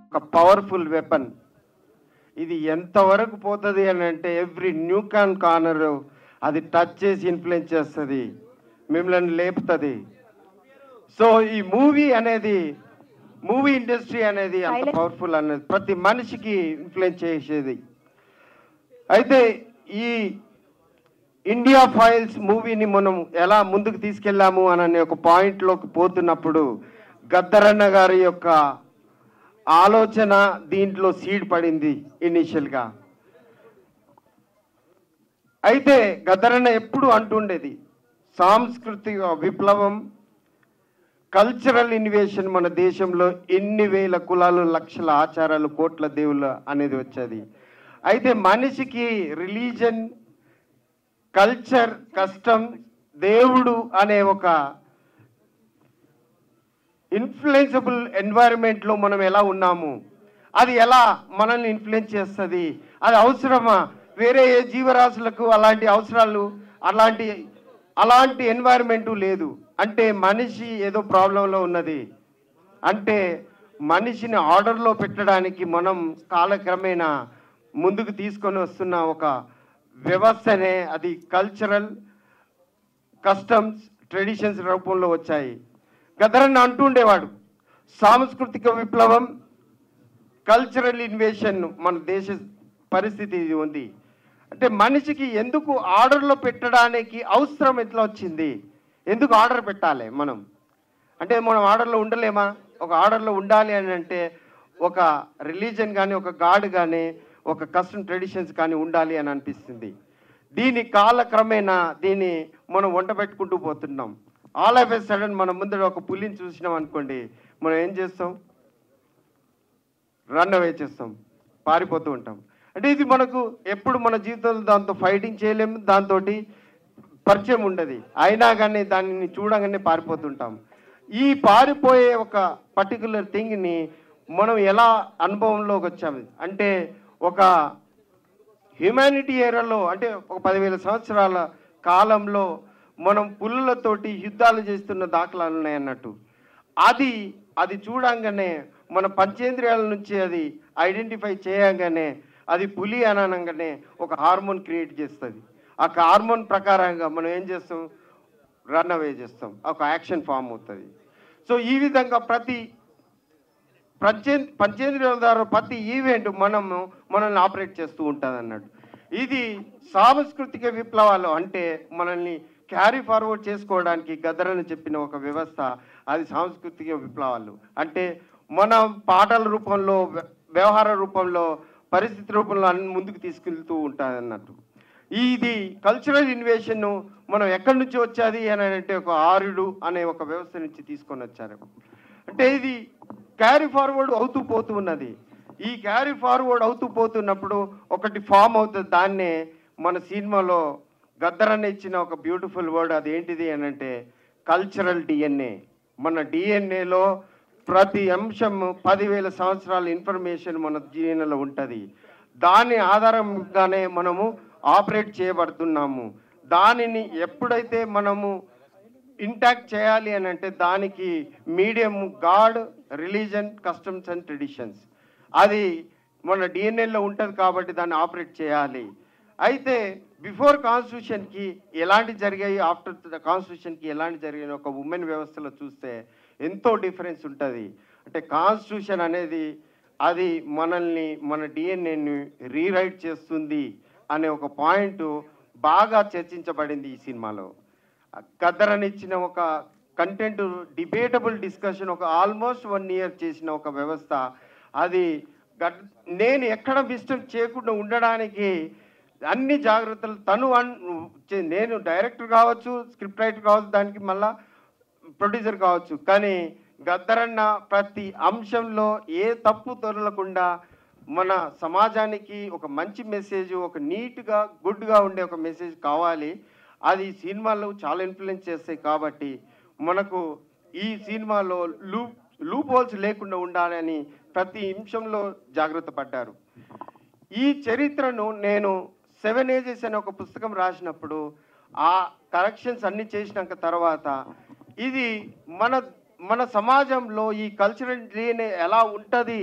ఒక powerful weapon. ఇది ఎంతవరకు పోతుంది అని అంటే ఎవ్రీ న్యూక్ అండ్ కార్నర్ అది టచ్ చేసి ఇన్ఫ్లుయెన్స్ చేస్తుంది, మిమ్మల్ని లేపుతుంది. సో ఈ మూవీ ఇండస్ట్రీ అనేది అంత పవర్ఫుల్ అనేది ప్రతి మనిషికి ఇన్ఫ్లుయెన్స్ చేసేది. అయితే ఈ ఇండియా ఫైల్స్ మూవీని మనం ఎలా ముందుకు తీసుకెళ్ళాము అనే ఒక పాయింట్లోకి పోతున్నప్పుడు గద్దరన్న గారి యొక్క ఆలోచన దీంట్లో సీడ్ పడింది ఇనిషియల్గా. అయితే గద్దరన్న ఎప్పుడు అంటుండేది సాంస్కృతిక విప్లవం, కల్చరల్ ఇన్వేషన్. మన దేశంలో ఎన్ని వేల కులాలు, లక్షల ఆచారాలు, కోట్ల దేవుళ్ళు అనేది వచ్చేది. అయితే మనిషికి రిలీజన్, కల్చర్, కస్టమ్, దేవుడు అనే ఒక ఇన్ఫ్లుయెన్సబుల్ ఎన్వైరన్మెంట్లో మనం ఎలా ఉన్నాము, అది ఎలా మనల్ని ఇన్ఫ్లుయెన్స్ చేస్తుంది, అది అవసరమా, వేరే ఏ జీవరాశులకు అలాంటి అవసరాలు అలాంటి ఎన్వైరన్మెంటు లేదు అంటే మనిషి ఏదో ప్రాబ్లంలో ఉన్నది అంటే మనిషిని ఆర్డర్లో పెట్టడానికి మనం కాలక్రమేణా ముందుకు తీసుకొని వస్తున్న ఒక వ్యవస్థనే అది కల్చరల్ కస్టమ్స్ ట్రెడిషన్స్ రూపంలో వచ్చాయి. గద్దరన్న అంటుండేవాడు సాంస్కృతిక విప్లవం, కల్చరల్ ఇన్వేషన్. మన దేశ పరిస్థితి ఇది ఉంది అంటే మనిషికి ఎందుకు ఆర్డర్లో పెట్టడానికి అవసరం ఎట్లా వచ్చింది, ఎందుకు ఆర్డర్ పెట్టాలి మనం అంటే మనం ఆర్డర్లో ఉండలేమా? ఒక ఆర్డర్లో ఉండాలి అని అంటే ఒక రిలీజన్ కానీ, ఒక గాడ్ కానీ, ఒక కస్టమ్ ట్రెడిషన్స్ కానీ ఉండాలి అని అనిపిస్తుంది. దీని కాలక్రమేణా దీన్ని మనం వంట పెట్టుకుంటూ పోతున్నాం. ఆల్ ఆఫ్ ఎ సడన్ మనం ముందర ఒక పులిని చూసినాం అనుకోండి, మనం ఏం చేస్తాం? రన్ అవే చేస్తాం, పారిపోతూ ఉంటాం. అంటే ఇది మనకు ఎప్పుడు మన జీవితంలో దాంతో ఫైటింగ్ చేయలేము, దాంతో పరిచయం ఉండదు, అయినా కానీ దానిని చూడగానే పారిపోతుంటాం. ఈ పారిపోయే ఒక పర్టికులర్ థింగ్ని మనం ఎలా అనుభవంలోకి వచ్చాము అంటే ఒక హ్యుమానిటీ ఏరాలో అంటే ఒక 10,000 సంవత్సరాల కాలంలో మనం పులులతోటి యుద్ధాలు చేస్తున్న దాఖలాలు ఉన్నాయి అన్నట్టు. అది చూడంగానే మన పంచేంద్రియాల నుంచి అది ఐడెంటిఫై చేయగానే అది పులి అనగానే ఒక హార్మోన్ క్రియేట్ చేస్తుంది. ఆ హార్మోన్ ప్రకారంగా మనం ఏం చేస్తాం? రన్ అవే చేస్తాం, ఒక యాక్షన్ ఫామ్ అవుతుంది. సో ఈ విధంగా పంచేంద్రియాల ద్వారా ప్రతి ఈవెంట్ మనల్ని ఆపరేట్ చేస్తూ ఉంటుంది అన్నట్టు. ఇది సాంస్కృతిక విప్లవాలు అంటే మనల్ని క్యారీ ఫార్వర్డ్ చేసుకోవడానికి గద్దరన్న చెప్పిన ఒక వ్యవస్థ, అది సాంస్కృతిక విప్లవాలు. అంటే మన పాటల రూపంలో, వ్యవహార రూపంలో, పరిస్థితి రూపంలో అన్ని ముందుకు తీసుకెళ్తూ ఉంటుంది అన్నట్టు. ఇది కల్చరల్ ఇన్వేషన్ మనం ఎక్కడి నుంచి వచ్చేది అని అంటే ఒక ఆర్యుడు అనే ఒక వ్యవస్థ నుంచి తీసుకొని వచ్చారు. అంటే ఇది క్యారీ ఫార్వర్డ్ అవుతూ పోతూ ఉన్నది. ఈ క్యారీ ఫార్వర్డ్ అవుతూ పోతున్నప్పుడు ఒకటి ఫామ్ అవుతుంది. దాన్నే మన సినిమాలో గద్దరన్న ఇచ్చిన ఒక బ్యూటిఫుల్ వర్డ్, అది ఏంటిది అని అంటే కల్చరల్ డిఎన్ఏ. మన డిఎన్ఏలో ప్రతి అంశం 10,000 సంవత్సరాల ఇన్ఫర్మేషన్ మన డిఎన్ఏలో ఉంటుంది. దాని ఆధారంగానే మనము ఆపరేట్ చేయబడుతున్నాము. దానిని ఎప్పుడైతే మనము ఇంటాక్ట్ చేయాలి అని అంటే దానికి medium God, religion, customs and traditions అది మన డిఎన్ఏలో ఉంటుంది కాబట్టి దాన్ని ఆపరేట్ చేయాలి. అయితే బిఫోర్ కాన్స్టిట్యూషన్కి ఎలాంటి జరిగాయి, ఆఫ్టర్ కాన్స్టిట్యూషన్కి ఎలాంటి జరిగాయి ఒక ఉమెన్ వ్యవస్థలో చూస్తే ఎంతో డిఫరెన్స్ ఉంటుంది. అంటే కాన్స్టిట్యూషన్ అనేది అది మనల్ని, మన డిఎన్ఏని రీరైట్ చేస్తుంది అనే ఒక పాయింట్ బాగా చర్చించబడింది ఈ సినిమాలో. గద్దరన్న ఇచ్చిన ఒక కంటెంట్ డిబేటబుల్ డిస్కషన్ ఒక ఆల్మోస్ట్ 1 year చేసిన ఒక వ్యవస్థ. అది నేను ఎక్కడ మిస్టేక్ చేయకుండా ఉండడానికి అన్ని జాగ్రత్తలు నేను డైరెక్టర్ కావచ్చు, స్క్రిప్ట్ రైటర్ కావచ్చు, దానికి మళ్ళా ప్రొడ్యూసర్ కావచ్చు, కానీ గద్దరన్న ప్రతి అంశంలో ఏ తప్పు తొలగకుండా మన సమాజానికి ఒక మంచి మెసేజ్, ఒక నీట్గా గుడ్గా ఉండే ఒక మెసేజ్ కావాలి. అది సినిమాలో చాలా ఇన్ఫ్లుయెన్స్ చేస్తాయి కాబట్టి మనకు ఈ సినిమాలో లూప్ హోల్స్ లేకుండా ఉండాలని ప్రతి నిమిషంలో జాగ్రత్త పడ్డారు. ఈ చరిత్రను నేను 7 Ages అనే ఒక పుస్తకం రాసినప్పుడు ఆ కరెక్షన్స్ అన్నీ చేసినాక తర్వాత ఇది మన మన సమాజంలో ఈ కల్చరల్ డిఎన్ఏ ఎలా ఉంటుంది,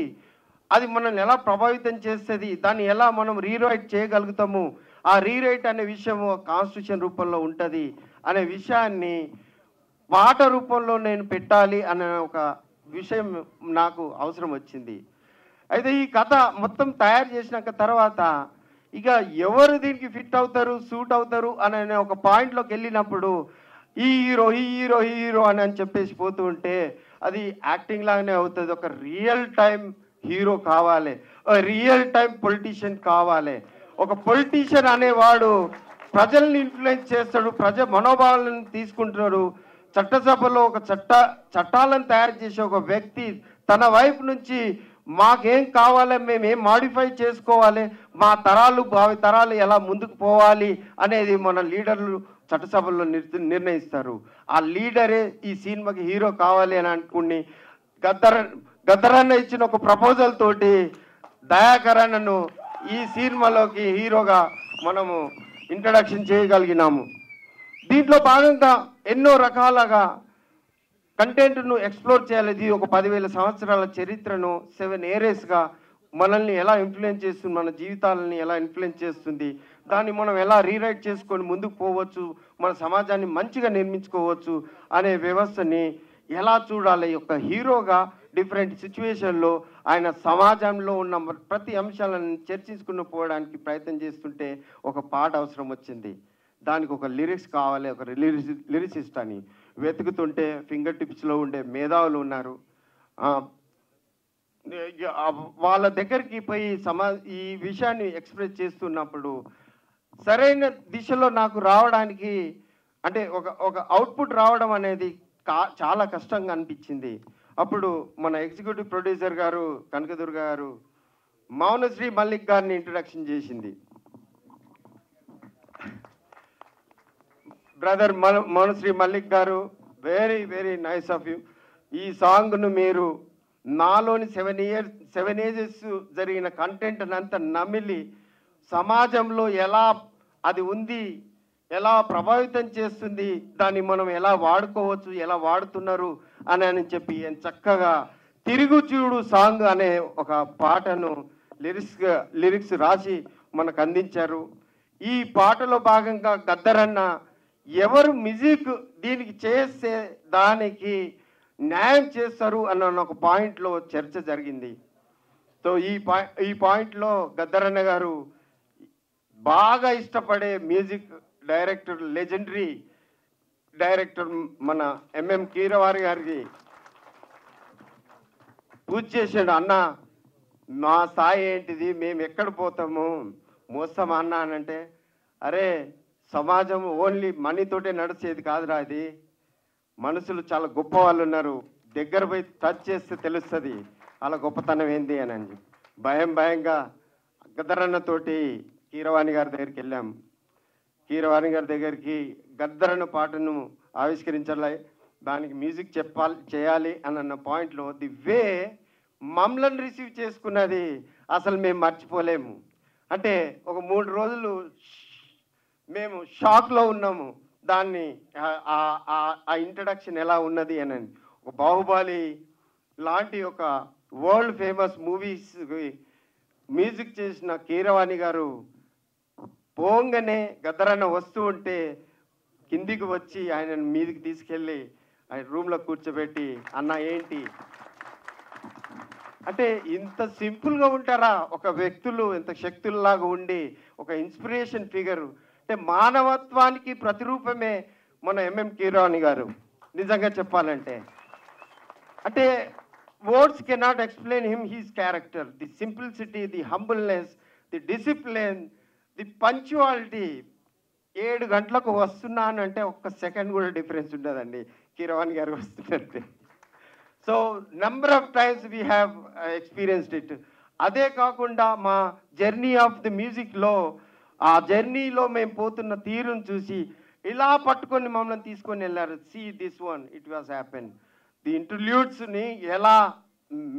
అది మనల్ని ఎలా ప్రభావితం చేస్తుంది, దాన్ని ఎలా మనం రీరైట్ చేయగలుగుతాము, ఆ రీరైట్ అనే విషయము కాన్స్టిట్యూషన్ రూపంలో ఉంటుంది అనే విషయాన్ని పాట రూపంలో నేను పెట్టాలి అనే ఒక విషయం నాకు అవసరం వచ్చింది. అయితే ఈ కథ మొత్తం తయారు చేసినాక తర్వాత ఇక ఎవరు దీనికి ఫిట్ అవుతారు, సూట్ అవుతారు అనే ఒక పాయింట్లోకి వెళ్ళినప్పుడు ఈ హీరో ఈ హీరో ఈ హీరో అని చెప్పేసి పోతూ ఉంటే అది యాక్టింగ్ లాగానే అవుతుంది. ఒక రియల్ టైం హీరో కావాలి, రియల్ టైం పొలిటీషియన్ కావాలి. ఒక పొలిటీషియన్ అనేవాడు ప్రజల్ని ఇన్ఫ్లుయెన్స్ చేస్తాడు, ప్రజ మనోభావాలను తీసుకుంటున్నాడు. చట్టసభలో ఒక చట్టాలను తయారు చేసే ఒక వ్యక్తి తన వైపు నుంచి మాకేం కావాలి, మేము ఏం మాడిఫై చేసుకోవాలి, మా తరాలు భావి తరాలు ఎలా ముందుకు పోవాలి అనేది మన లీడర్లు చట్టసభల్లో నిర్ణయిస్తారు. ఆ లీడరే ఈ సినిమాకి హీరో కావాలి అని అనుకుని గద్దరన్న ఇచ్చిన ఒక ప్రపోజల్ తోటి దయాకరన్నను ఈ సినిమాలోకి హీరోగా మనము ఇంట్రడక్షన్ చేయగలిగినాము. దీంట్లో భాగంగా ఎన్నో రకాలుగా కంటెంట్ను ఎక్స్ప్లోర్ చేయాలి. ఇది ఒక 10,000 సంవత్సరాల చరిత్రను 7 ఏరియాస్గా మనల్ని ఎలా ఇన్ఫ్లుయెన్స్ చేస్తుంది, మన జీవితాలని ఎలా ఇన్ఫ్లుయెన్స్ చేస్తుంది, దాన్ని మనం ఎలా రీరైట్ చేసుకొని ముందుకు పోవచ్చు, మన సమాజాన్ని మంచిగా నిర్మించుకోవచ్చు అనే వ్యవస్థని ఎలా చూడాలి. ఒక హీరోగా డిఫరెంట్ సిచ్యువేషన్లో ఆయన సమాజంలో ఉన్న ప్రతి అంశాలను చర్చించుకుని పోవడానికి ప్రయత్నం చేస్తుంటే ఒక పాట అవసరం వచ్చింది. దానికి ఒక లిరిక్స్ కావాలి, ఒక లిరిసిస్ట్ అని వెతుకుతుంటే ఫింగర్ టిప్స్లో ఉండే మేధావులు ఉన్నారు. వాళ్ళ దగ్గరికి పోయి ఈ విషయాన్ని ఎక్స్ప్రెస్ చేస్తున్నప్పుడు సరైన దిశలో నాకు రావడానికి అంటే ఒక అవుట్పుట్ రావడం అనేది చాలా కష్టంగా అనిపించింది. అప్పుడు మన ఎగ్జిక్యూటివ్ ప్రొడ్యూసర్ గారు కనకదుర్గ గారు మౌనశ్రీ మల్లిక్ గారిని ఇంట్రడక్షన్ చేసింది. బ్రదర్ మౌనశ్రీ మల్లిక్ గారు, very very nice of you. ఈ సాంగ్ను మీరు నాలోని 7 ఏజెస్ జరిగిన కంటెంట్ అంతా నమిలి సమాజంలో ఎలా అది ఉంది, ఎలా ప్రభావితం చేస్తుంది, దాన్ని మనం ఎలా వాడుకోవచ్చు, ఎలా వాడుతున్నారు అని చెప్పి చక్కగా తిరుగు చూడు సాంగ్ అనే ఒక పాటను లిరిక్స్ రాసి మనకు అందించారు. ఈ పాటలో భాగంగా గద్దరన్న ఎవరు మ్యూజిక్ దీనికి చేస్తే దానికి న్యాయం చేస్తారు అన్న ఒక పాయింట్లో చర్చ జరిగింది. సో ఈ పాయింట్లో గద్దరన్న గారు బాగా ఇష్టపడే మ్యూజిక్ డైరెక్టర్, లెజెండరీ డైరెక్టర్ మన ఎంఎం కీరవారి గారికి పూజ చేసాడు. అన్న మా స్థాయి ఏంటిది, మేము ఎక్కడ పోతాము, మోస్తామా అన్న అని అంటే, అరే సమాజం ఓన్లీ మనీతోటే నడిచేది కాదురా, అది మనుషులు చాలా గొప్ప వాళ్ళు ఉన్నారు, దగ్గర పోయి టచ్ చేస్తే తెలుస్తుంది అలా గొప్పతనం ఏంది అని భయంగా గద్దరన్నతోటి కీరవాణి గారి దగ్గరికి వెళ్ళాం. కీరవాణి గారి దగ్గరికి గద్దరన్న పాటను ఆవిష్కరించాలి, దానికి మ్యూజిక్ చేయాలి అన్న పాయింట్లో ది వే మమ్మల్ని రిసీవ్ చేసుకున్నది అసలు మేము మర్చిపోలేము. అంటే ఒక 3 రోజులు మేము షాక్లో ఉన్నాము. దాన్ని ఆ ఇంట్రడక్షన్ ఎలా ఉన్నది అని. ఒక బాహుబలి లాంటి ఒక వరల్డ్ ఫేమస్ మూవీస్ మ్యూజిక్ చేసిన కీరవాణి గారు పోంగనే గద్దరన్న వస్తూ ఉంటే కిందికి వచ్చి ఆయనను మీదికి తీసుకెళ్ళి ఆయన రూమ్లో కూర్చోబెట్టి, అన్న ఏంటి అంటే ఇంత సింపుల్గా ఉంటారా ఒక వ్యక్తులు, ఇంత శక్తుల్లాగా ఉండి ఒక ఇన్స్పిరేషన్ ఫిగర్. అంటే మానవత్వానికి ప్రతిరూపమే మన ఎంఎం కీరవాణి గారు నిజంగా చెప్పాలంటే. అంటే words cannot explain him, he's character, the simplicity, the humbleness, the discipline, the punctuality. 7 గంటలకు వస్తున్నానంటే ఒక్క సెకండ్ కూడా డిఫరెన్స్ ఉండదండి కీరవాణి గారు వస్తున్నట్టే. So number of times we have experienced it. అదే కాకుండా మా జర్నీ ఆఫ్ ది మ్యూజిక్లో ఆ జర్నీలో మేము పోతున్న తీరును చూసి ఇలా పట్టుకొని మమ్మల్ని తీసుకొని వెళ్ళారు. See this one, it was happen. The ఇంటర్ల్యూడ్స్ని ఎలా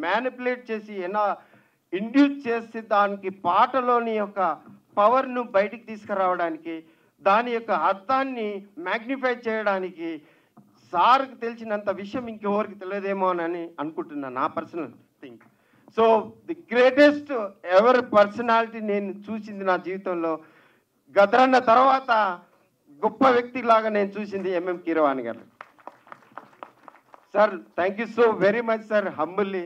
మ్యానిపులేట్ చేసి ఎలా ఇండ్యూస్ చేసి దానికి పాటలోని యొక్క పవర్ను బయటికి తీసుకురావడానికి, దాని యొక్క అర్థాన్ని మ్యాగ్నిఫై చేయడానికి సార్కి తెలిసినంత విషయం ఇంకెవరికి తెలియదేమో అని అనుకుంటున్నాను, నా personal think. So the greatest ever personality నేను చూసింది నా జీవితంలో గదరన్న తర్వాత గొప్ప వ్యక్తిలాగా నేను చూసింది ఎంఎం కీరవాణి గారు. Sir thank you so very much sir. Humbly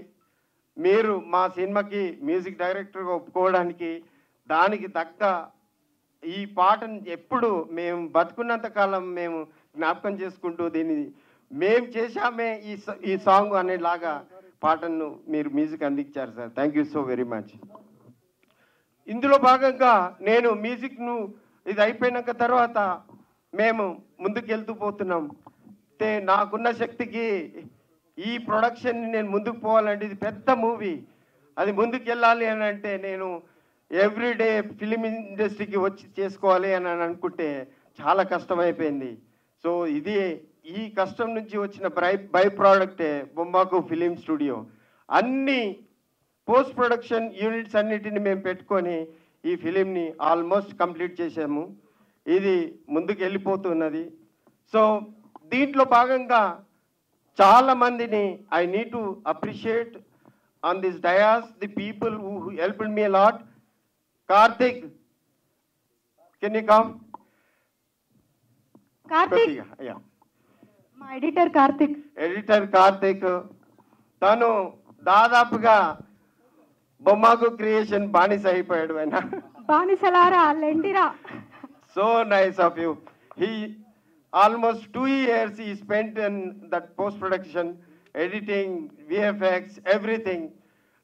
మీరు మా సినిమాకి మ్యూజిక్ డైరెక్టర్గా ఒప్పుకోవడానికి, దానికి తగ్గ ఈ పాటను ఎప్పుడు మేము బతుకున్నంత కాలం మేము జ్ఞాపకం చేసుకుంటూ దీన్ని మేము చేశామే ఈ సాంగ్ అనేలాగా పాటను మీరు మ్యూజిక్ అందించారు sir. Thank you so very much. ఇందులో భాగంగా నేను మ్యూజిక్ను ఇది అయిపోయినాక తర్వాత మేము ముందుకు వెళ్తూ పోతున్నాం. నాకున్న శక్తికి ఈ ప్రొడక్షన్ని నేను ముందుకు పోవాలంటే ఇది పెద్ద మూవీ, అది ముందుకు వెళ్ళాలి అని అంటే నేను ఎవ్రీడే ఫిలిం ఇండస్ట్రీకి వచ్చి చేసుకోవాలి అని అనుకుంటే చాలా కష్టమైపోయింది. సో ఈ కష్టం నుంచి వచ్చిన బై ప్రోడక్టే బొమ్మాకు ఫిలిం స్టూడియో. అన్ని పోస్ట్ ప్రొడక్షన్ యూనిట్స్ అన్నిటిని మేము పెట్టుకొని ఈ ఫిలింని ఆల్మోస్ట్ కంప్లీట్ చేసాము. ఇది ముందుకు వెళ్ళిపోతున్నది. సో దీంట్లో భాగంగా చాలా మందిని I need to appreciate on this dais the people who helped me lot. Karthik, can you come? Karthik, మా ఎడిటర్ కార్తిక్ తను దాదాపుగా బొమ్మకు క్రియేషన్ బానిస అయిపోయాడు. ఆయన బానిసలారా లెండిరా. So nice of you. He almost 2 years he spent in that post production, editing, VFX, everything.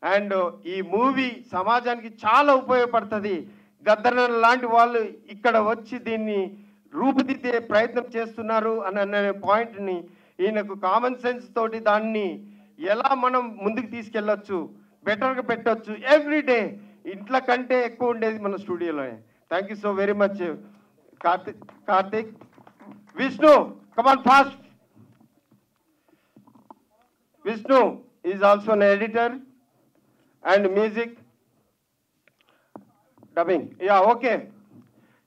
And ఈ మూవీ సమాజానికి చాలా ఉపయోగపడుతుంది. గద్దర్ లాంటి వాళ్ళు ఇక్కడ వచ్చి దీన్ని రూపుదిద్దే ప్రయత్నం చేస్తున్నారు అనే పాయింట్ని ఈయనకు కామన్ సెన్స్ తోటి దాన్ని ఎలా మనం ముందుకు తీసుకెళ్ళొచ్చు, బెటర్గా పెట్టొచ్చు, ఎవ్రీడే ఇంట్లో కంటే ఎక్కువ ఉండేది మన స్టూడియోలోనే. Thank you so very much Karthik. Vishnu, come on fast. Vishnu is also an editor and music dubbing. Yeah, okay.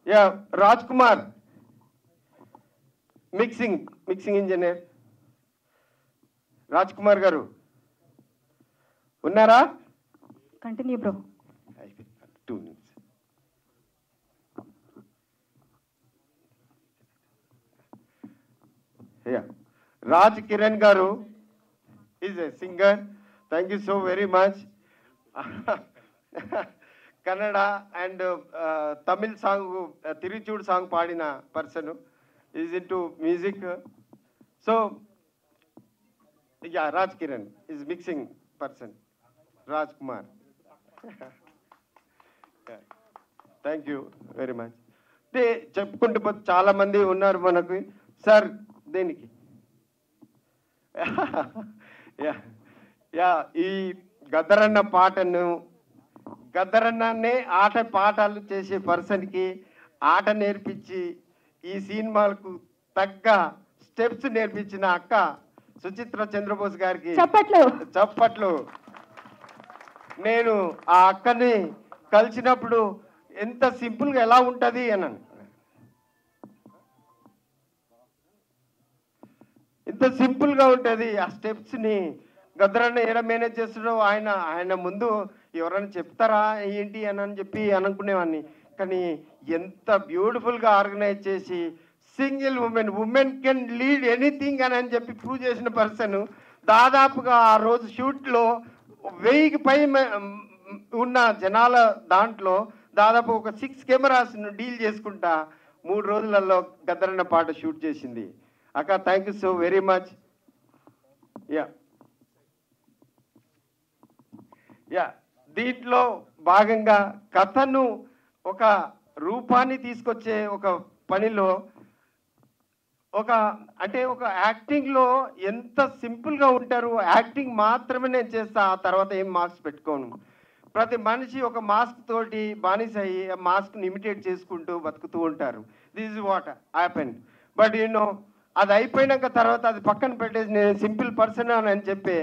Yeah, Rajkumar, mixing engineer. Rajkumar garu unnara? Continue bro. 2 minutes. Yeah, Raj Kiran garu is a singer. Thank you so very much. Kannada and Tamil song, Tiruchud song paadina person is into music. So yeah, Raj Kiran is mixing person. Raj Kumar. Yeah. Thank you very much. చెప్పుకుంటూ పోతే చాలా మంది ఉన్నారు మనకు. Sir దేనికి ఈ గద్దరన్న పాటను గద్దరన్ననే పాఠాలు చేసే పర్సన్కి ఆట నేర్పించి ఈ సినిమాలకు తగ్గ స్టెప్స్ నేర్పించిన అక్క సుచిత్ర చంద్రబోస్ గారికి చప్పట్లు. నేను ఆ అక్కని కలిసినప్పుడు ఎంత సింపుల్గా ఎలా ఉంటుంది అన్నాను. ఇంత సింపుల్గా ఉంటుంది ఆ స్టెప్స్ని గద్దరన్న ఎలా మేనేజ్ చేస్తాడో ఆయన ముందు ఎవరైనా చెప్తారా ఏంటి అని చెప్పి అనుకునేవాడిని. కానీ ఎంత బ్యూటిఫుల్గా ఆర్గనైజ్ చేసి single women can lead anything అని చెప్పి ప్రూవ్ చేసిన పర్సన్. దాదాపుగా ఆ రోజు షూట్లో 1000కి పై ఉన్న జనాల దాంట్లో దాదాపు ఒక 6 కెమెరాస్ను డీల్ చేసుకుంటా 3 రోజులలో గద్దరన్న పాట షూట్ చేసింది. అక్క thank you so very much. దీంట్లో భాగంగా కథను ఒక రూపాన్ని తీసుకొచ్చే ఒక పనిలో ఒక యాక్టింగ్లో ఎంత సింపుల్గా ఉంటారు. యాక్టింగ్ మాత్రమే నేను చేస్తా, ఆ తర్వాత ఏం మార్క్స్ పెట్టుకోను. ప్రతి మనిషి ఒక మాస్క్ తోటి బానిస అయ్యి ఆ మాస్క్ని ఇమిటేట్ చేసుకుంటూ బతుకుతూ ఉంటారు. This is what happen. But అది అయిపోయినాక తర్వాత అది పక్కన పెట్టేసి నేను సింపుల్ పర్సన్ అని చెప్పే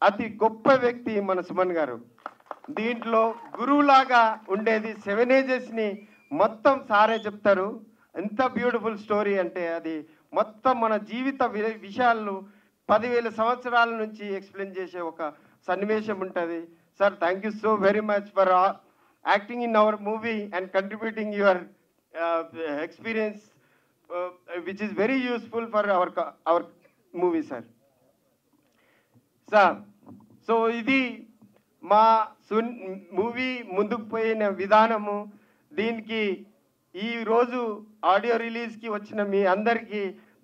అతి గొప్ప వ్యక్తి మన సుమన్ గారు. దీంట్లో గురువులాగా ఉండేది 7 ఏజెస్ని మొత్తం సారే చెప్తారు. ఎంత బ్యూటిఫుల్ స్టోరీ అంటే అది మొత్తం మన జీవిత విషయాలను 10,000 సంవత్సరాల నుంచి ఎక్స్ప్లెయిన్ చేసే ఒక సన్నివేశం ఉంటుంది. Sir, thank you so very much for acting in our movie and contributing your experience which is very useful for our movie, sir. So ఇది మా మూవీ ముందుకు పోయిన విధానము. దీనికి ఈరోజు ఆడియో రిలీజ్కి వచ్చిన మీ అందరికీ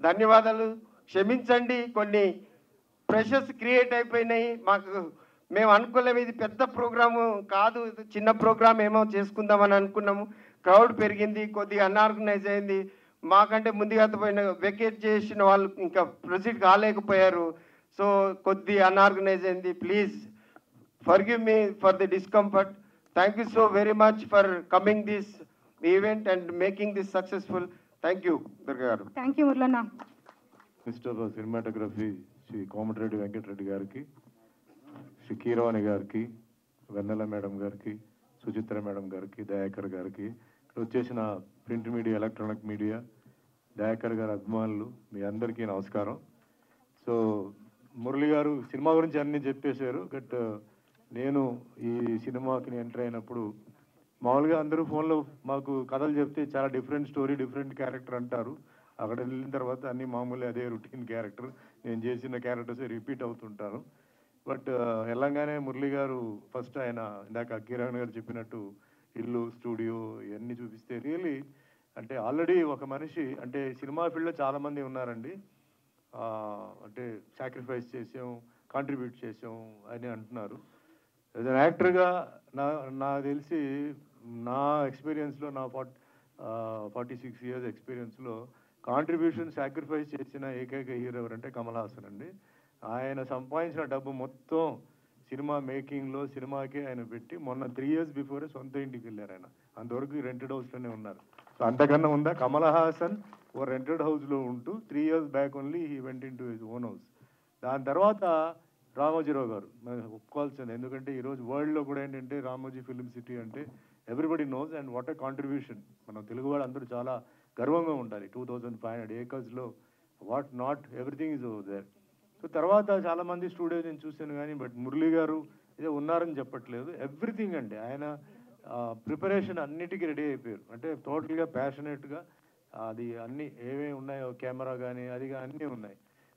ధన్యవాదాలు. క్షమించండి, కొన్ని ప్రెషర్స్ క్రియేట్ అయిపోయినాయి. మేము అనుకోలేము ఇది పెద్ద ప్రోగ్రాము కాదు, చిన్న ప్రోగ్రామ్ ఏమో చేసుకుందామని అనుకున్నాము. క్రౌడ్ పెరిగింది, కొద్దిగా అన్ఆర్గనైజ్ అయింది. మాకంటే ముందుగా పోయిన వెకేట్ చేసిన వాళ్ళు ఇంకా ప్రొసీడ్ కాలేకపోయారు. సో కొద్ది అన్ఆర్గనైజ్ అయింది. Please forgive me for the discomfort. Thank you so very much for coming this event and making this successful. Thank you Durga garu. Thank you Muralanna. Minister of cinematography Shri Komatireddy Venkatreddy గారికి, శ్రీ కీరవాణి గారికి, వెన్నెల మేడం గారికి, Suchitra madam గారికి, దయాకర్ గారికి, ఇక్కడ వచ్చేసిన print media, electronic media, Dayakar గారి అభిమానులు, మీ అందరికీ నమస్కారం. సో మురళి గారు సినిమా గురించి అన్నీ చెప్పేశారు. బట్ నేను ఈ సినిమాకి ఎంటర్ అయినప్పుడు మామూలుగా అందరూ ఫోన్లో మాకు కథలు చెప్తే చాలా డిఫరెంట్ స్టోరీ, డిఫరెంట్ క్యారెక్టర్ అంటారు. అక్కడ వెళ్ళిన తర్వాత అన్ని మామూలు అదే రొటీన్ క్యారెక్టర్, నేను చేసిన క్యారెక్టర్స్ రిపీట్ అవుతుంటాను. బట్ వెళ్ళంగానే మురళి గారు ఫస్ట్ ఆయన ఇందాక కిరణ్ గారు చెప్పినట్టు ఇల్లు, స్టూడియో ఇవన్నీ చూపిస్తే రియలీ అంటే ఆల్రెడీ ఒక మనిషి అంటే సినిమా ఫీల్డ్లో చాలామంది ఉన్నారండి. అంటే సాక్రిఫైస్ చేసాం, కాంట్రిబ్యూట్ చేసాం అని అంటున్నారు. యాజ్ అన్ యాక్టర్గా నాకు తెలిసి నా ఎక్స్పీరియన్స్లో, నా 46 years ఎక్స్పీరియన్స్లో కాంట్రిబ్యూషన్ సాక్రిఫైస్ చేసిన ఏకైక హీరో ఎవరంటే కమల్ హాసన్ అండి. ఆయన సంపాదించిన డబ్బు మొత్తం సినిమా మేకింగ్లో, సినిమాకే ఆయన పెట్టి మొన్న 3 years బిఫోరే సొంత ఇంటికి వెళ్ళారు ఆయన. అంతవరకు రెంటెడ్ హౌస్లోనే ఉన్నారు. సో అంతకన్నా ఉందా? కమల్ హాసన్ ఓ రెంటెడ్ హౌస్లో ఉంటూ 3 years back only he went in to his own house. దాని తర్వాత రామోజీరావు గారు మనం ఒప్పుకోవాల్సింది. ఎందుకంటే ఈరోజు వరల్డ్లో కూడా ఏంటంటే రామోజీ ఫిల్మ్ సిటీ అంటే everybody knows and what a contribution. మనం తెలుగు వాళ్ళు అందరూ చాలా గర్వంగా ఉండాలి. 2500 acres what not everything is over there. So తర్వాత చాలామంది స్టూడియో నేను చూశాను కానీ బట్ మురళి గారు ఇదే ఉన్నారని చెప్పట్లేదు. ఎవ్రీథింగ్ అండి ఆయన ప్రిపరేషన్ అన్నిటికీ రెడీ అయిపోయారు. అంటే టోటల్గా ప్యాషనేట్గా అది అన్నీ ఏమేమి ఉన్నాయో కెమెరా కానీ అది కానీ అన్నీ ఉన్నాయి.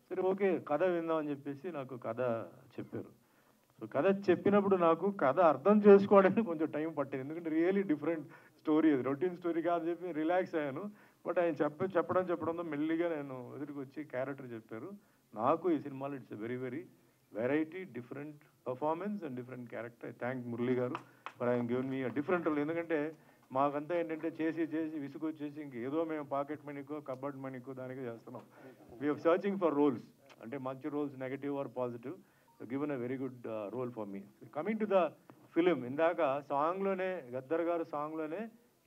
సరే ఓకే కథ విందామని చెప్పేసి నాకు కథ చెప్పారు. సో కథ చెప్పినప్పుడు నాకు కథ అర్థం చేసుకోవడానికి కొంచెం టైం పట్టింది. ఎందుకంటే రియలీ డిఫరెంట్ స్టోరీ, అది రొటీన్ స్టోరీ కాదు చెప్పి రిలాక్స్ అయ్యాను. బట్ ఆయన చెప్పడంతో మెల్లిగా నేను ఎదురుకు వచ్చి క్యారెక్టర్ చెప్పారు. నాకు ఈ సినిమాలో it's very very variety, different performance and different character. I thank Murali garu for I'm given me different role. ఎందుకంటే మాకంతా ఏంటంటే చేసి విసుగు వచ్చేసి ఇంకేదో మేము పాకెట్ మనీకో కబర్డ్ మనీకో దానికో చేస్తున్నాం. వీఆర్ సర్చింగ్ ఫర్ రోల్స్, అంటే మంచి roles, negative or positive. Given a very good role for me. Coming to the film, ఇందాక సాంగ్లోనే గద్దర్ గారు సాంగ్లోనే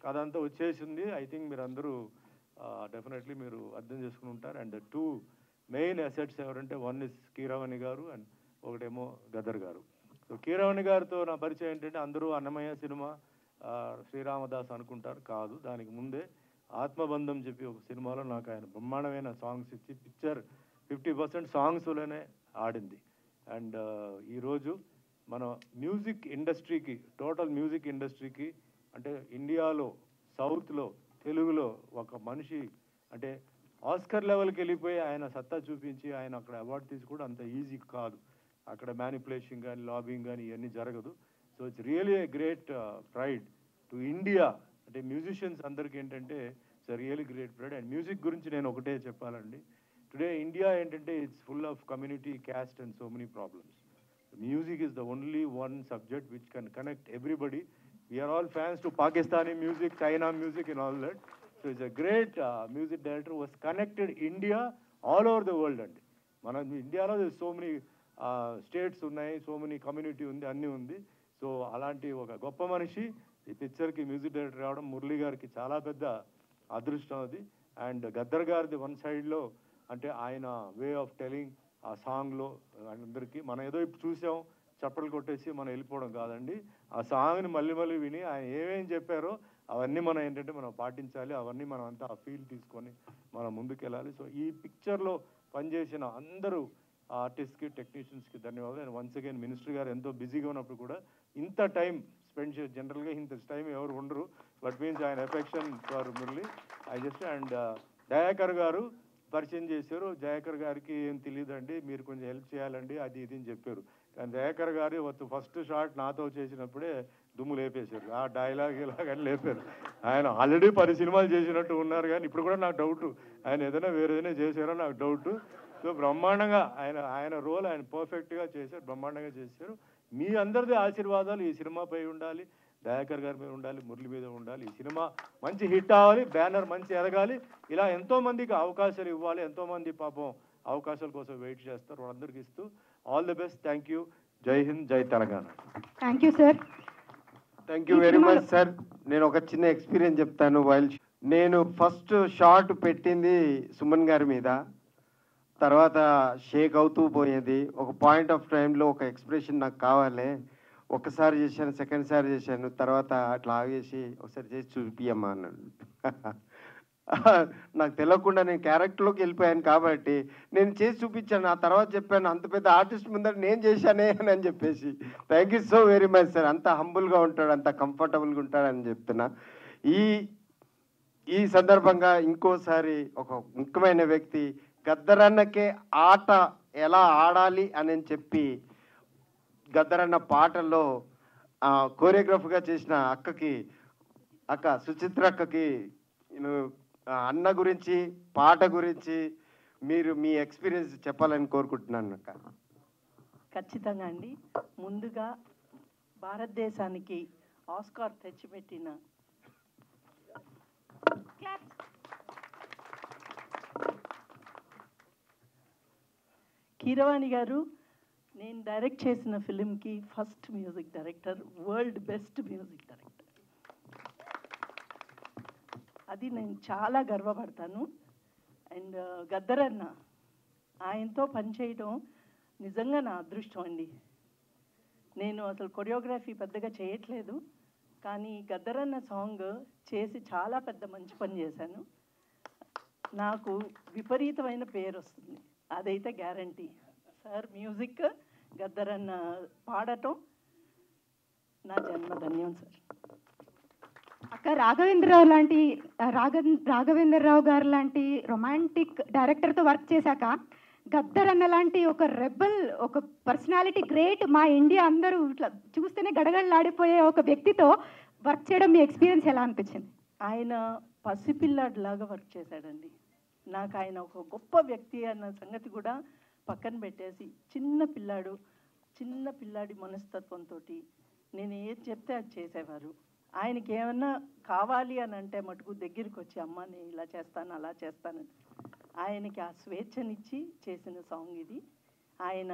కథ అంతా వచ్చేసింది. ఐ థింక్ మీరు అందరూ డెఫినెట్లీ మీరు అర్థం చేసుకుని ఉంటారు. అండ్ 2 మెయిన్ అసెట్స్ ఎవరంటే వన్ ఇస్ కీరవాణి గారు అండ్ ఒకటేమో గద్దర్ గారు. సో కీరవాణి గారితో నా పరిచయం ఏంటంటే అందరూ అన్నమయ్య సినిమా, శ్రీరామదాస్ అనుకుంటారు, కాదు. దానికి ముందే ఆత్మబంధం చెప్పి ఒక సినిమాలో నాకు ఆయన బ్రహ్మాండమైన సాంగ్స్ ఇచ్చి పిక్చర్ 50% సాంగ్స్లోనే ఆడింది. అండ్ ఈరోజు మన మ్యూజిక్ ఇండస్ట్రీకి, టోటల్ మ్యూజిక్ ఇండస్ట్రీకి అంటే ఇండియాలో, సౌత్లో, తెలుగులో ఒక మనిషి అంటే ఆస్కర్ లెవెల్కి వెళ్ళిపోయి ఆయన సత్తా చూపించి ఆయన అక్కడ అవార్డు తీసుకోవడం అంత ఈజీ కాదు. అక్కడ మ్యానిపులేషన్ కానీ, లాబింగ్ కానీ ఇవన్నీ జరగదు. So it's really a great pride to India. అంటే మ్యూజిషియన్స్ అందరికీ ఏంటంటే it's really great pride. And music గురించి నేను ఒకటే చెప్పాలండి. టుడే ఇండియా ఏంటంటే it's full of community, caste and so many problems. Music is the only one subject which can connect everybody. We are all fans to Pakistani music, China music and all that. So it's a great music director who has connected India all over the world. And మన ఇండియాలో so many states ఉన్నాయి, so many community ఉంది, అన్నీ ఉంది. So అలాంటి ఒక గొప్ప మనిషి ఈ పిక్చర్కి మ్యూజిక్ డైరెక్టర్ రావడం మురళి గారికి చాలా పెద్ద అదృష్టం అది. అండ్ గద్దర్ గారిది వన్ సైడ్లో అంటే ఆయన వే ఆఫ్ టెలింగ్ ఆ సాంగ్లో అందరికీ మనం ఏదో ఇప్పుడు చూసాం చప్పట్లు కొట్టేసి మనం వెళ్ళిపోవడం కాదండి. ఆ సాంగ్ని మళ్ళీ విని ఆయన ఏమేం చెప్పారో అవన్నీ మనం ఏంటంటే మనం పాటించాలి, అవన్నీ మనం అంతా ఆ ఫీల్ తీసుకొని మనం ముందుకెళ్ళాలి. సో ఈ పిక్చర్లో పనిచేసిన అందరూ ఆర్టిస్ట్కి టెక్నీషియన్స్కి ధన్యవాదాలు. అండ్ వన్స్ అగైన్ మినిస్టర్ గారు ఎంతో బిజీగా ఉన్నప్పుడు కూడా ఇంత టైం స్పెండ్ చేసి, జనరల్గా ఇంత టైం ఎవరు ఉండరు, బట్ మీన్స్ ఆయన affection for Murali I just. And Dayakar గారు పరిచయం చేశారు. దయాకర్ గారికి ఏం తెలియదండి, మీరు కొంచెం హెల్ప్ చేయాలండి అది ఇది అని చెప్పారు. కానీ దయాకర్ గారు ఫస్ట్ షాట్ నాతో చేసినప్పుడే దుమ్ము లేపేశారు, ఆ డైలాగ్ ఇలాగని లేపారు. ఆయన ఆల్రెడీ 10 సినిమాలు చేసినట్టు ఉన్నారు, కానీ ఇప్పుడు కూడా నాకు డౌట్ ఆయన ఏదైనా వేరేదైనా చేశారో నాకు డౌట్. సో బ్రహ్మాండంగా ఆయన రోల్ ఆయన పర్ఫెక్ట్గా చేశారు, బ్రహ్మాండంగా చేశారు. మీ అందరిది ఆశీర్వాదాలు ఈ సినిమాపై ఉండాలి, దయాకర్ గారి మీద ఉండాలి, మురళి మీద ఉండాలి. ఈ సినిమా మంచి హిట్ అవ్వాలి, బ్యానర్ మంచి ఎదగాలి, ఇలా ఎంతోమందికి అవకాశాలు ఇవ్వాలి. ఎంతోమంది పాపం అవకాశాల కోసం వెయిట్ చేస్తారు, వాళ్ళందరికీ ఇస్తూ all the best. Thank you. జై హింద్, జై Telangana. Thank you sir. Thank you very much sir. నేను ఒక చిన్న ఎక్స్పీరియన్స్ చెప్తాను. నేను ఫస్ట్ షాట్ పెట్టింది సుమన్ గారి మీద, తర్వాత షేక్ అవుతూ పోయేది. ఒక పాయింట్ ఆఫ్ టైంలో ఒక ఎక్స్ప్రెషన్ నాకు కావాలి, ఒకసారి చేశాను, సెకండ్ సారి చేశాను, తర్వాత అట్లా ఆగేసి ఒకసారి చేసి చూపియమ్మా అన్నాడు. నాకు తెలియకుండా నేను క్యారెక్టర్లోకి వెళ్ళిపోయాను కాబట్టి నేను చేసి చూపించాను. ఆ తర్వాత చెప్పాను, అంత పెద్ద ఆర్టిస్ట్ ముందర నేను చేశానే అని చెప్పేసి. Thank you so very much sir. అంత హంబుల్గా ఉంటాడు, అంత కంఫర్టబుల్గా ఉంటాడని చెప్తున్నా. ఈ సందర్భంగా ఇంకోసారి ఒక ముఖ్యమైన వ్యక్తి, గద్దరన్నకే ఆట ఎలా ఆడాలి అని చెప్పి గద్దరన్న పాటల్లో కోరియోగ్రఫీగా చేసిన అక్క సుచిత్ర అక్కకి అన్న గురించి, పాట గురించి మీరు మీ ఎక్స్పీరియన్స్ చెప్పాలని కోరుకుంటున్నాను అక్క. ఖచ్చితంగా అండి. ముందుగా భారతదేశానికి ఆస్కార్ తెచ్చిపెట్టిన కీరవాణి గారు, నేను డైరెక్ట్ చేసిన ఫిలింకి first music director, world best music director. అది నేను చాలా గర్వపడతాను. అండ్ గద్దరన్న, ఆయనతో పనిచేయడం నిజంగా నా అదృష్టం అండి. నేను అసలు కొరియోగ్రఫీ పెద్దగా చేయట్లేదు, కానీ గద్దరన్న సాంగ్ చేసి చాలా పెద్ద మంచి పని చేశాను. నాకు విపరీతమైన పేరు వస్తుంది, అదైతే గ్యారంటీ. సార్ మ్యూజిక్, గద్దరన్న పాడటం నా జన్మధన్యం సార్. అక్క రాఘవేంద్రరావు గారు లాంటి రొమాంటిక్ డైరెక్టర్తో వర్క్ చేశాక గద్దరన్న లాంటి ఒక రెబల్, ఒక పర్సనాలిటీ గ్రేట్, మా ఇండియా అందరూ ఇట్లా చూస్తేనే గడగడలాడిపోయే ఒక వ్యక్తితో వర్క్ చేయడం మీ ఎక్స్పీరియన్స్ ఎలా అనిపించింది? ఆయన పసిపిల్లాడిలాగా వర్క్ చేశాడండి. నాకు ఆయన ఒక గొప్ప వ్యక్తి అన్న సంగతి కూడా పక్కన పెట్టేసి, చిన్న పిల్లాడి మనస్తత్వంతో నేను ఏది చెప్తే అది చేసేవారు. ఆయనకి ఏమన్నా కావాలి అని అంటే మటుకు దగ్గరికి వచ్చి, అమ్మ నేను ఇలా చేస్తాను అలా చేస్తానని ఆయనకి ఆ స్వేచ్ఛనిచ్చి చేసిన సాంగ్ ఇది. ఆయన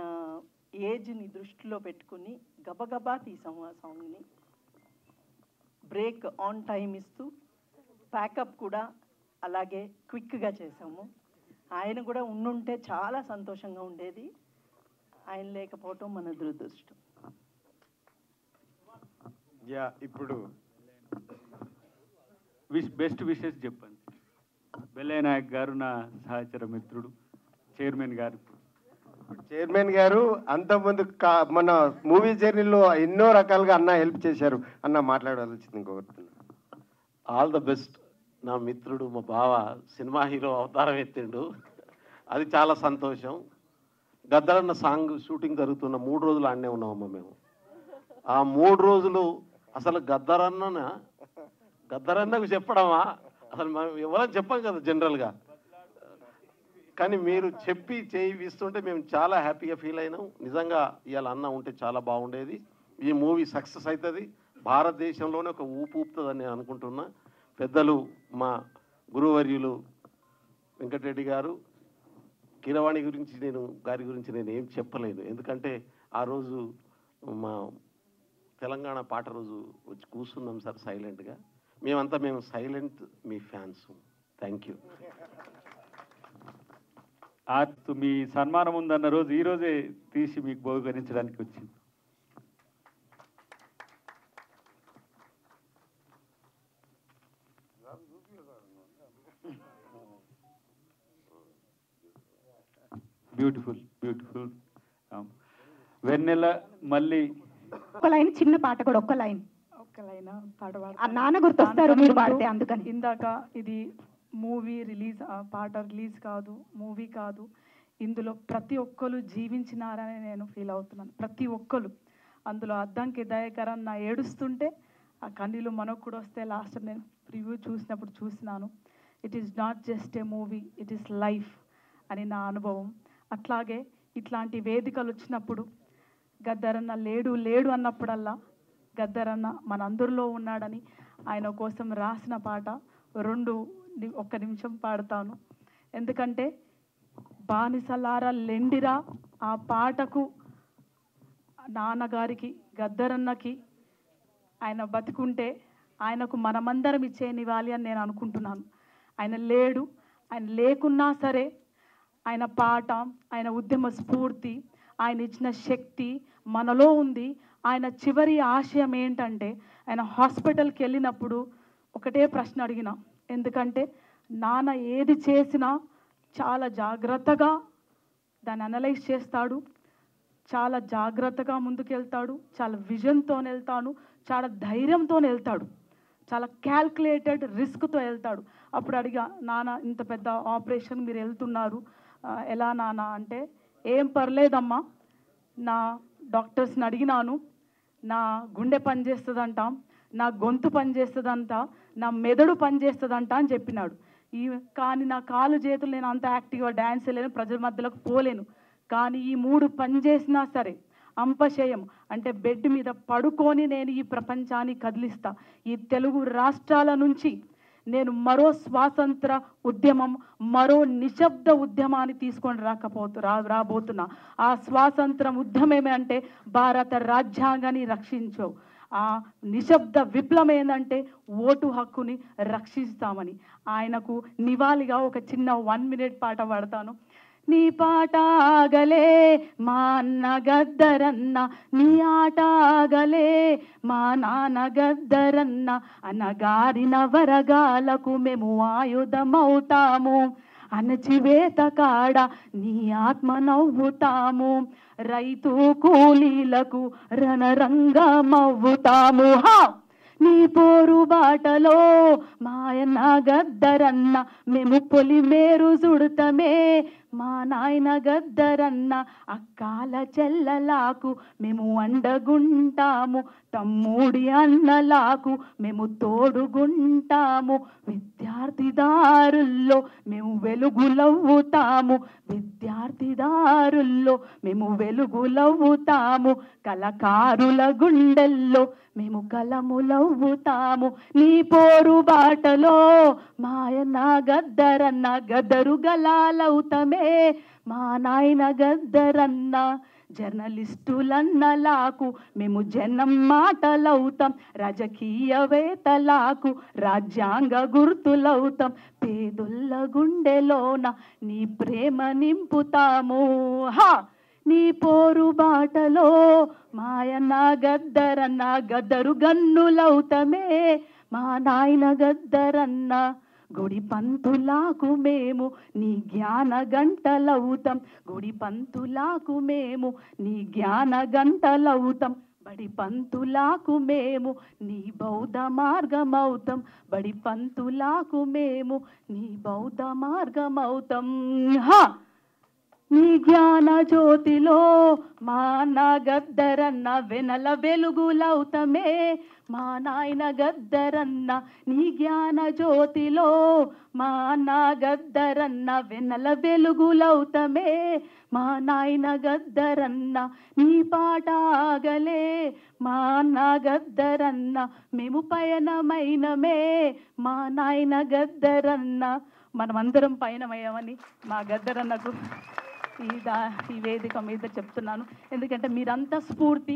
ఏజ్ని దృష్టిలో పెట్టుకుని గబగబా తీసాము ఆ సాంగ్ని. బ్రేక్ ఆన్ టైం ఇస్తూ ప్యాకప్ కూడా అలాగే క్విక్గా చేసాము. ఆయన కూడా ఉండుంటే చాలా సంతోషంగా ఉండేది, ఆయన లేకపోవటం మన దురదృష్టం. ఇప్పుడు బెస్ట్ విషెస్ చెప్పండి. బెల్లయ్య నాయక్ గారు నా సహచర మిత్రుడు, చైర్మన్ గారు అంతకుముందు మన మూవీ జర్నీలో ఎన్నో రకాలుగా అన్న హెల్ప్ చేశారు. అన్న మాట్లాడాల్సింది కోరుతున్నాను. All the best. నా మిత్రుడు, మా బావ సినిమా హీరో అవతారం ఎత్తిండు, అది చాలా సంతోషం. గద్దరన్న సాంగ్ షూటింగ్ జరుగుతున్న 3 రోజులు ఆడనే ఉన్నామమ్మా మేము. ఆ 3 రోజులు అసలు గద్దరన్నకు చెప్పడమా, అసలు మనం ఎవరైనా చెప్పాం కదా జనరల్గా, కానీ మీరు చెప్పి చేయిస్తుంటే మేము చాలా హ్యాపీగా ఫీల్ అయినాం. నిజంగా ఇవాళ అన్న ఉంటే చాలా బాగుండేది. ఈ మూవీ సక్సెస్ అవుతుంది, భారతదేశంలోనే ఒక ఊపుతుందని నేను అనుకుంటున్నా. పెద్దలు మా గురువర్యులు వెంకటరెడ్డి గారు, కీరవాణి గారి గురించి నేను ఏం చెప్పలేను, ఎందుకంటే ఆ రోజు మా తెలంగాణ పాట రోజు వచ్చి కూర్చున్నాం సార్ సైలెంట్గా. మేము సైలెంట్ మీ ఫ్యాన్స్. Thank you. మీ సన్మానం ఉందన్న రోజు ఈ రోజే తీసి మీకు బహుకరించడానికి వచ్చింది. Beautiful beautiful. వెన్నెల మళ్ళీ ఒక లైన్, చిన్న పాట కూడా ఒక్క లైన్. ఒక్కలైనా పాట ఆ నాన్న గుర్తొస్తారు మీరు పాడితే, అందుకని. ఇందాక ఇది మూవీ రిలీజ్, పాట రిలీజ్ కాదు, మూవీ కాదు, ఇందులో ప్రతి ఒక్కరు జీవించినారని నేను ఫీల్ అవుతున్నాను. ప్రతి ఒక్కరు అందులో అద్దంకి దయాకర్ అన్న ఏడుస్తుంటే ఆ కన్నీళ్ళు మనకు కూడా వస్తే లాస్ట్ నేను రివ్యూ చూసినప్పుడు చూసినాను. It is not just a movie, it is life అని నా అనుభవం. అట్లాగే ఇట్లాంటి వేదికలు వచ్చినప్పుడు గద్దరన్న లేడు లేడు అన్నప్పుడల్లా గద్దరన్న మనందరిలో ఉన్నాడని ఆయన కోసం రాసిన పాట ఒక్క నిమిషం పాడతాను. ఎందుకంటే బానిసలారా లెండిరా ఆ పాటకు నాన్నగారికి గద్దరన్నకి ఆయన బతుకుంటే ఆయనకు మనమందరం ఇచ్చేనివ్వాలి అని నేను అనుకుంటున్నాను. ఆయన లేడు, ఆయన లేకున్నా సరే ఆయన పాట, ఆయన ఉద్యమ స్ఫూర్తి, ఆయన ఇచ్చిన శక్తి మనలో ఉంది. ఆయన చివరి ఆశయం ఏంటంటే ఆయన హాస్పిటల్కి వెళ్ళినప్పుడు ఒకటే ప్రశ్న అడిగిన, ఎందుకంటే నాన్న ఏది చేసినా చాలా జాగ్రత్తగా దాన్ని అనలైజ్ చేస్తాడు, చాలా జాగ్రత్తగా ముందుకెళ్తాడు, చాలా విజన్తో వెళ్తాడు, చాలా ధైర్యంతో వెళ్తాడు, చాలా క్యాల్కులేటెడ్ రిస్క్తో వెళ్తాడు. అప్పుడు అడిగా, నాన్న ఇంత పెద్ద ఆపరేషన్ మీరు వెళ్తున్నారు, ఎలా నాన్న అంటే, ఏం పర్లేదమ్మా, నా డాక్టర్స్ని అడిగినాను, నా గుండె పనిచేస్తుందంట, నా గొంతు పనిచేస్తుందంట, నా మెదడు పనిచేస్తుందంట అని చెప్పినాడు. కానీ నా కాలు చేతులు నేను అంత యాక్టివ్గా డ్యాన్స్ చేయలేను, ప్రజల మధ్యలోకి పోలేను, కానీ ఈ 3 పనిచేసినా సరే అంపశయం అంటే బెడ్ మీద పడుకొని నేను ఈ ప్రపంచాన్ని కదిలిస్తా. ఈ తెలుగు రాష్ట్రాల నుంచి నేను మరో స్వాతంత్ర ఉద్యమం, మరో నిశ్శబ్ద ఉద్యమాన్ని తీసుకొని రాబోతున్నా. ఆ స్వాతంత్రం ఉద్యమం అంటే భారత రాజ్యాంగాన్ని రక్షించవు, ఆ నిశ్శబ్ద విప్లవం ఏంటంటే ఓటు హక్కుని రక్షిస్తామని. ఆయనకు నివాళిగా ఒక చిన్న 1 minute పాట పాడతాను. నీ పాట ఆగలే మా అన్న గద్దరన్న, నీ ఆట ఆగలే మా నాన్న గద్దరన్న, అనగారిన వరగాలకు మేము ఆయుధమవుతాము, అణచివేత కాడ నీ ఆత్మ నవ్వుతాము, రైతు కూలీలకు రణరంగమవ్వుతాము. నీ పోరు బాటలో మాయన్న గద్దరన్న, మేము పొలిమేరు సుడతమే మా నాయన గద్దరన్న, అక్కాల చెల్లలాకు మేము అండగుంటాము, తమ్ముడి అన్నలాకు మేము తోడుగుంటాము, విద్యార్థిదారుల్లో మేము వెలుగులవ్వుతాము, విద్యార్థిదారుల్లో మేము వెలుగులవ్వుతాము, కళకారుల గుండెల్లో మేము కలములవ్వుతాము. నీ పోరు బాటలో మాయన్న గద్దరన్న, గదరు గలాలవుతమే మా నాయన గద్దరన్న, జర్నలిస్టులన్నలాకు మేము జనం మాటలవుతాం, రాజకీయవేత్తలకు రాజ్యాంగ గుర్తులవుతాం, పేదొల్ల గుండెలోన నీ ప్రేమ నింపుతాము. నీ పోరు బాటలో మాయన్న గద్దరన్న, గద్దరు గన్నులవుతమే మా నాయన గద్దరన్న, గుడి పంతులాకు మేము నీ జ్ఞాన గంటలవుతాం, గుడి పంతులాకు మేము నీ జ్ఞాన గంటలవుతాం, బడి పంతులాకు మేము నీ బౌద్ధ మార్గమవుతాం, బడి పంతులాకు మేము నీ బౌద్ధ మార్గమవుతాం. నీ జ్ఞాన జ్యోతిలో మా అన్న గద్దరన్న, వెనల వెలుగులవుతమే మా నాయన గద్దరన్న, నీ జ్ఞాన జ్యోతిలో మా అన్న గద్దరన్న, వెనల వెలుగులవుతమే మా నాయన గద్దరన్న, నీ పాట ఆగలే మా అన్న గద్దరన్న, మేము పయనమైనమే మా నాయన గద్దరన్న. మనమందరం పయనమయ్యామని మా గద్దరన్నకు ఈ వేదిక మీద చెప్తున్నాను. ఎందుకంటే మీరంతా స్ఫూర్తి,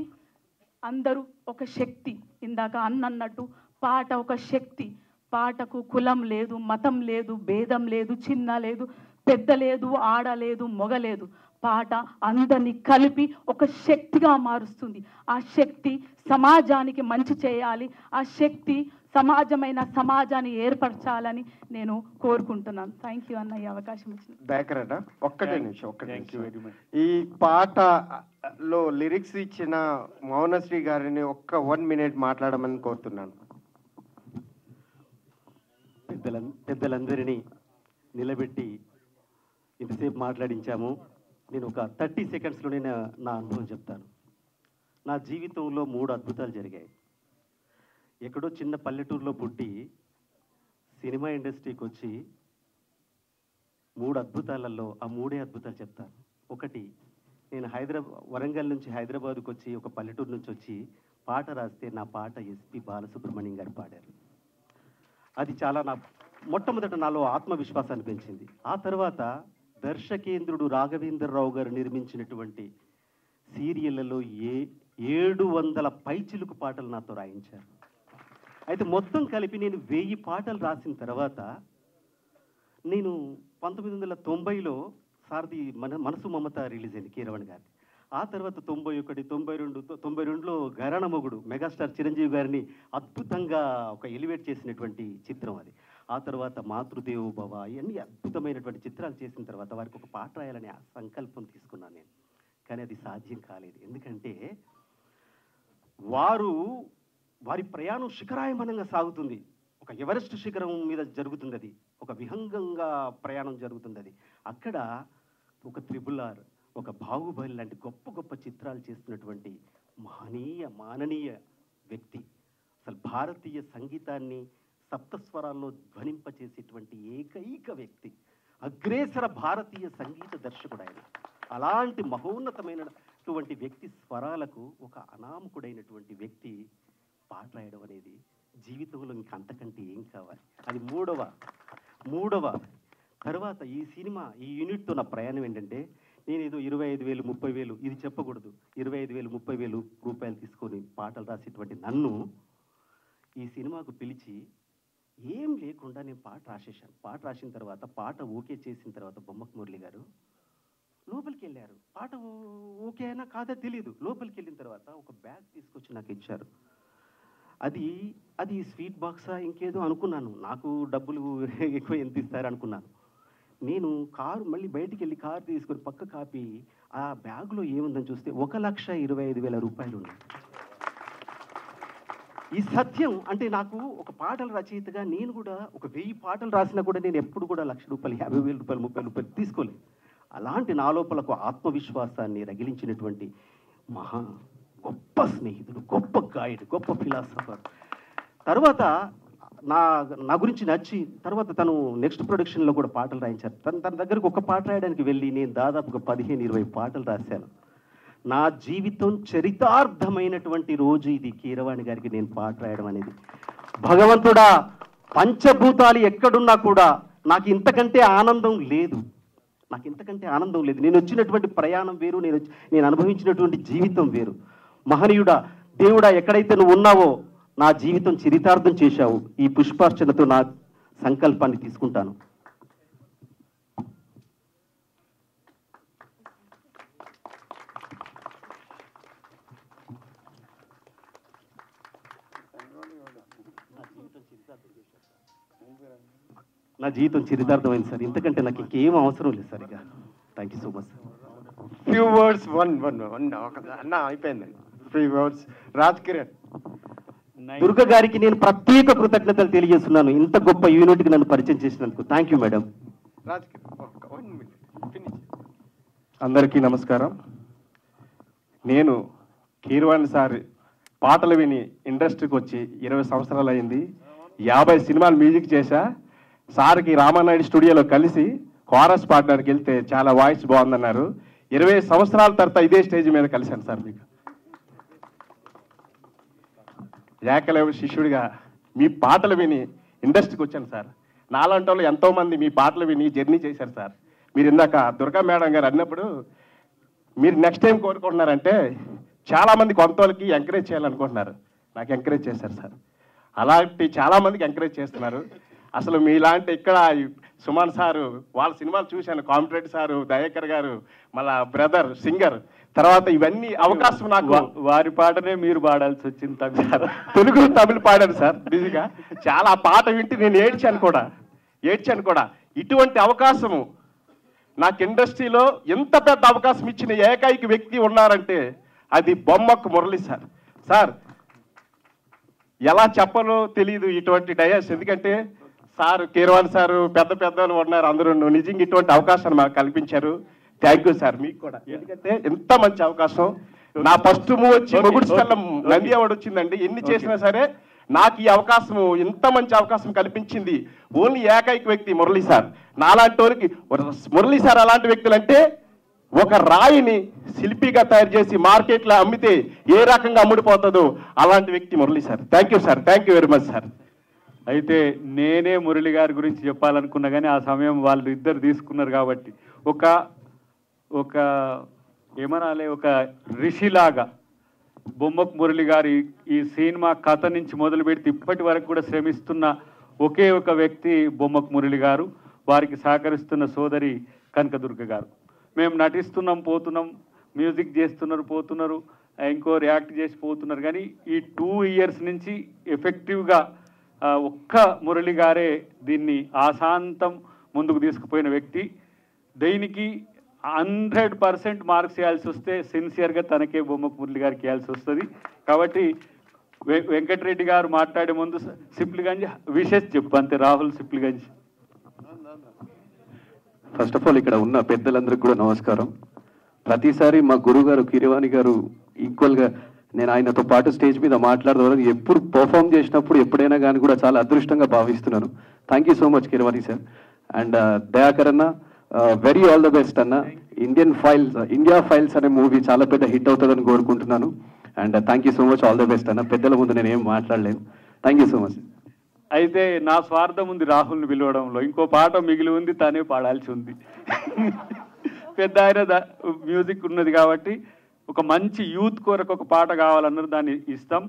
అందరూ ఒక శక్తి. ఇందాక అన్నట్టు పాట ఒక శక్తి, పాటకు కులం లేదు, మతం లేదు, భేదం లేదు, చిన్న లేదు, పెద్ద లేదు, ఆడ లేదు, మొగ లేదు. పాట అందరినీ కలిపి ఒక శక్తిగా మారుస్తుంది. ఆ శక్తి సమాజానికి మంచి చేయాలి, ఆ శక్తి సమాజాన్ని ఏర్పరచాలని నేను కోరుకుంటున్నాను. థ్యాంక్ యూ అన్న ఈ అవకాశం ఇచ్చిన. దయాకరట ఒక్కటే నిమిషం థ్యాంక్ యూ వెరీ మచ్. ఈ పాటలో లిరిక్స్ ఇచ్చిన మౌనశ్రీ గారిని ఒక్క 1 minute మాట్లాడమని కోరుతున్నాను. పెద్దలందరినీ నిలబెట్టి ఇంతసేపు మాట్లాడించాము. నేను ఒక 30 secondsలోనే నా అనుభవం చెప్తాను. నా జీవితంలో 3 అద్భుతాలు జరిగాయి. ఎక్కడో చిన్న పల్లెటూరులో పుట్టి సినిమా ఇండస్ట్రీకి వచ్చి 3 అద్భుతాలలో ఆ 3 అద్భుతాలు చెప్తాను. ఒకటి, నేను వరంగల్ నుంచి హైదరాబాద్కి వచ్చి ఒక పల్లెటూరు నుంచి వచ్చి పాట రాస్తే నా పాట ఎస్పి బాలసుబ్రహ్మణ్యం గారు పాడారు. అది చాలా మొట్టమొదట నాలో ఆత్మవిశ్వాసాన్ని పెంచింది. ఆ తర్వాత దర్శకేంద్రుడు రాఘవేంద్రరావు గారు నిర్మించినటువంటి సీరియళ్లలో 700 పైచిలుకు పాటలు నాతో రాయించారు. అయితే మొత్తం కలిపి నేను 1000 పాటలు రాసిన తర్వాత నేను 1990లో సారథి మనసు మమత రిలీజ్ అయింది కీరవాణి గారి. ఆ తర్వాత 91, 92లో ఘరాణ మొగుడు మెగాస్టార్ చిరంజీవి గారిని అద్భుతంగా ఒక ఎలివేట్ చేసినటువంటి చిత్రం అది. ఆ తర్వాత మాతృదేవో భవ, ఇవన్నీ అద్భుతమైనటువంటి చిత్రాలు చేసిన తర్వాత వారికి ఒక పాట రాయాలనే ఆ సంకల్పం తీసుకున్నాను నేను. కానీ అది సాధ్యం కాలేదు. ఎందుకంటే వారి ప్రయాణం శిఖరాయమానంగా సాగుతుంది. ఒక ఎవరెస్ట్ శిఖరం మీద జరుగుతుంది అది, ఒక విహంగంగా ప్రయాణం జరుగుతుంది అది. అక్కడ ఒక RRR, ఒక బాహుబలి లాంటి గొప్ప గొప్ప చిత్రాలు చేస్తున్నటువంటి మాననీయ వ్యక్తి. అసలు భారతీయ సంగీతాన్ని సప్తస్వరాల్లో ధ్వనింపచేసేటువంటి ఏకైక వ్యక్తి, అగ్రేసర భారతీయ సంగీత దర్శకుడు ఆయన. అలాంటి మహోన్నతమైనటువంటి వ్యక్తి స్వరాలకు ఒక అనామకుడైనటువంటి వ్యక్తి పాట రాయడం అనేది జీవితంలో ఇంక అంతకంటే ఏం కావాలి. అది మూడవ తర్వాత ఈ యూనిట్తో నా ప్రయాణం ఏంటంటే, నేను ఏదో 25,000, 30,000 ఇది చెప్పకూడదు, 25,000, 30,000 రూపాయలు తీసుకొని పాటలు రాసేటువంటి నన్ను ఈ సినిమాకు పిలిచి ఏం లేకుండా నేను పాట రాసేసాను. పాట రాసిన తర్వాత పాట ఓకే చేసిన తర్వాత బొమ్మకు మురళి గారు లోపలికి వెళ్ళారు. పాట ఓకే అయినా కాదా తెలియదు. లోపలికి వెళ్ళిన తర్వాత ఒక బ్యాగ్ తీసుకొచ్చి నాకు ఇచ్చారు. అది స్వీట్ బాక్సా ఇంకేదో అనుకున్నాను. నాకు డబ్బులు ఎక్కువ ఎంత ఇస్తారు అనుకున్నాను. నేను మళ్ళీ బయటికి వెళ్ళి కారు తీసుకొని పక్క కాపీ ఆ బ్యాగ్లో ఏముందని చూస్తే 1,25,000 రూపాయలు ఉన్నాయి. ఈ సత్యం అంటే నాకు ఒక పాటల రచయితగా నేను కూడా ఒక 1000 పాటలు రాసినా కూడా నేను ఎప్పుడు కూడా ₹1,00,000, 50,000, 30,000 తీసుకోలేదు. అలాంటి నా లోపలకు ఆత్మవిశ్వాసాన్ని రగిలించినటువంటి గొప్ప స్నేహితుడు, గొప్ప గైడ్, గొప్ప ఫిలాసఫర్. తర్వాత నా గురించి నచ్చి తర్వాత తను నెక్స్ట్ ప్రొడక్షన్లో కూడా పాటలు రాయించారు. తన దగ్గరకు ఒక పాట రాయడానికి వెళ్ళి నేను దాదాపుగా 15-20 పాటలు రాశాను. నా జీవితం చరితార్థమైనటువంటి రోజు ఇది. కీరవాణి గారికి నేను పాట రాయడం అనేది, భగవంతుడా పంచభూతాలు ఎక్కడున్నా కూడా నాకు ఇంతకంటే ఆనందం లేదు. నేను వచ్చినటువంటి ప్రయాణం వేరు, నేను అనుభవించినటువంటి జీవితం వేరు. మహనీయుడా, దేవుడా, ఎక్కడైతే నువ్వు ఉన్నావో నా జీవితం చరితార్థం చేశావు. ఈ పుష్పార్చనతో నా సంకల్పాన్ని తీసుకుంటాను. నా జీవితం చరితార్థమైంది సార్. ఇంతకంటే నాకు ఇంకేం అవసరం లేదు సార్. ఇక thank you so much sir. Few words అన్న అయిపోయింది. 3 words. రాజ్ కిరణ్. దుర్గ గారికి నేను ప్రత్యేక కృతజ్ఞతలు తెలియజేస్తున్నాను. ఇంత గొప్ప యూనిట్కి నన్ను పరిచయం చేసినందుకు thank you madam. Raj Kiran 1 minute finish. అందరికీ నమస్కారం. నేను కీరవాణి సార్ పాటలు విని ఇండస్ట్రీకి వచ్చి 20 సంవత్సరాలు అయింది. 50 సినిమాలు మ్యూజిక్ చేశా. సార్కి రామానాయుడు స్టూడియోలో కలిసి కోరస్ పాడడానికి వెళ్తే చాలా వాయిస్ బాగుందన్నారు. 20 సంవత్సరాల తర్వాత ఇదే స్టేజ్ మీద కలిశాను సార్. మీకు ఏకలవ్య శిష్యుడిగా మీ పాటలు విని ఇండస్ట్రీకి వచ్చాను సార్. నాలాంటి వాళ్ళు ఎంతోమంది మీ పాటలు విని జర్నీ చేశారు సార్. మీరు ఇందాక దుర్గా మేడం గారు అన్నప్పుడు మీరు నెక్స్ట్ టైం కోరుకుంటున్నారంటే చాలామంది కొంత వాళ్ళకి ఎంకరేజ్ చేయాలనుకుంటున్నారు. నాకు ఎంకరేజ్ చేశారు సార్. అలాంటి చాలామందికి ఎంకరేజ్ చేస్తున్నారు. అసలు మీలాంటి ఇక్కడ సుమన్ సారు వాళ్ళ సినిమాలు చూశాను, కామిరెడ్డి సారు, దయాకర్ గారు, మళ్ళా బ్రదర్ సింగర్, తర్వాత ఇవన్నీ అవకాశం నాకు. వారి పాటనే మీరు పాడాల్సి వచ్చింది తమిళ. తెలుగు తమిళ పాడాను సార్ బిజీగా. చాలా పాట వింటే నేను ఏడ్చాను కూడా. ఇటువంటి అవకాశము నాకు ఇండస్ట్రీలో ఎంత పెద్ద అవకాశం ఇచ్చిన ఏకైక వ్యక్తి ఉన్నారంటే అది బొమ్మకు మురళి సార్. సార్ ఎలా చెప్పాలో తెలియదు ఇటువంటి డయాస్, ఎందుకంటే సార్ కీరవాణి సారు పెద్దలు ఉన్నారు అందరూ, నిజంగా ఇటువంటి అవకాశాన్ని మాకు కల్పించారు. థ్యాంక్ యూ సార్ మీకు కూడా, ఎందుకంటే ఎంత మంచి అవకాశం. నా ఫస్ట్ మూవ్ వచ్చి మొగుడు స్థలం నంది అవార్డు వచ్చిందండి. ఎన్ని చేసినా సరే నాకు ఈ అవకాశం, ఇంత మంచి అవకాశం కల్పించింది ఓన్లీ ఏకైక వ్యక్తి మురళి సార్. నాలాంటి వారికి మురళి సార్ అలాంటి వ్యక్తులు అంటే ఒక రాయిని శిల్పిగా తయారు చేసి మార్కెట్లో అమ్మితే ఏ రకంగా అమ్ముడిపోతుందో అలాంటి వ్యక్తి Murali sir. Thank you sir, thank you very much sir. అయితే నేనే మురళి గారి గురించి చెప్పాలనుకున్నా కానీ ఆ సమయం వాళ్ళు ఇద్దరు తీసుకున్నారు కాబట్టి ఒక ఏమనాలి, ఒక ఋషిలాగా బొమ్మకు మురళి గారి ఈ సినిమా కథ నుంచి మొదలు పెడితే ఇప్పటి వరకు కూడా శ్రమిస్తున్న ఒకే ఒక వ్యక్తి బొమ్మకు మురళి గారు. వారికి సహకరిస్తున్న సోదరి కనకదుర్గ గారు. మేము నటిస్తున్నాం, పోతున్నాం, మ్యూజిక్ చేస్తున్నారు, పోతున్నారు, ఇంకో రియాక్ట్ చేసి పోతున్నారు. కానీ ఈ 2 years నుంచి ఎఫెక్టివ్గా ఒక్క మురళి గారే దీన్ని ఆశాంతం ముందుకు తీసుకుపోయిన వ్యక్తి. దీనికి 100% మార్క్స్ ఇవ్వాల్సి వస్తే సిన్సియర్గా తనకే బొమ్మకు మురళి గారికి ఇవ్వాల్సి వస్తుంది. కాబట్టి వెంకటరెడ్డి గారు మాట్లాడే ముందు సిప్లిగంజ్ విషెస్ చెప్పు అంతే. Rahul Sipligunj. First of all ఇక్కడ ఉన్న పెద్దలందరికీ కూడా నమస్కారం. ప్రతిసారి మా గురువు గారు కీరవాణి గారు ఈక్వల్గా నేను ఆయనతో పాటు స్టేజ్ మీద మాట్లాడడం ఎప్పుడు పర్ఫామ్ చేసినప్పుడు ఎప్పుడైనా కానీ కూడా చాలా అదృష్టంగా భావిస్తున్నాను. Thank you so much Keeravani sir. And Dayakar అన్న, వెరీ ఆల్ ద బెస్ట్ అన్న. ఇండియా ఫైల్స్ అనే మూవీ చాలా పెద్ద హిట్ అవుతుందని కోరుకుంటున్నాను. And thank you so much, all the best అన్న. పెద్దల ముందు నేను ఏం మాట్లాడలేను. Thank you so much. అయితే నా స్వార్థం ఉంది రాహుల్ని పిలవడంలో. ఇంకో పాట మిగిలి ఉంది, తనే పాడాల్సి ఉంది. పెద్ద ఆయన మ్యూజిక్ ఉన్నది కాబట్టి ఒక మంచి యూత్ కొరకు ఒక పాట కావాలన్నారు, దాన్ని ఇస్తాం.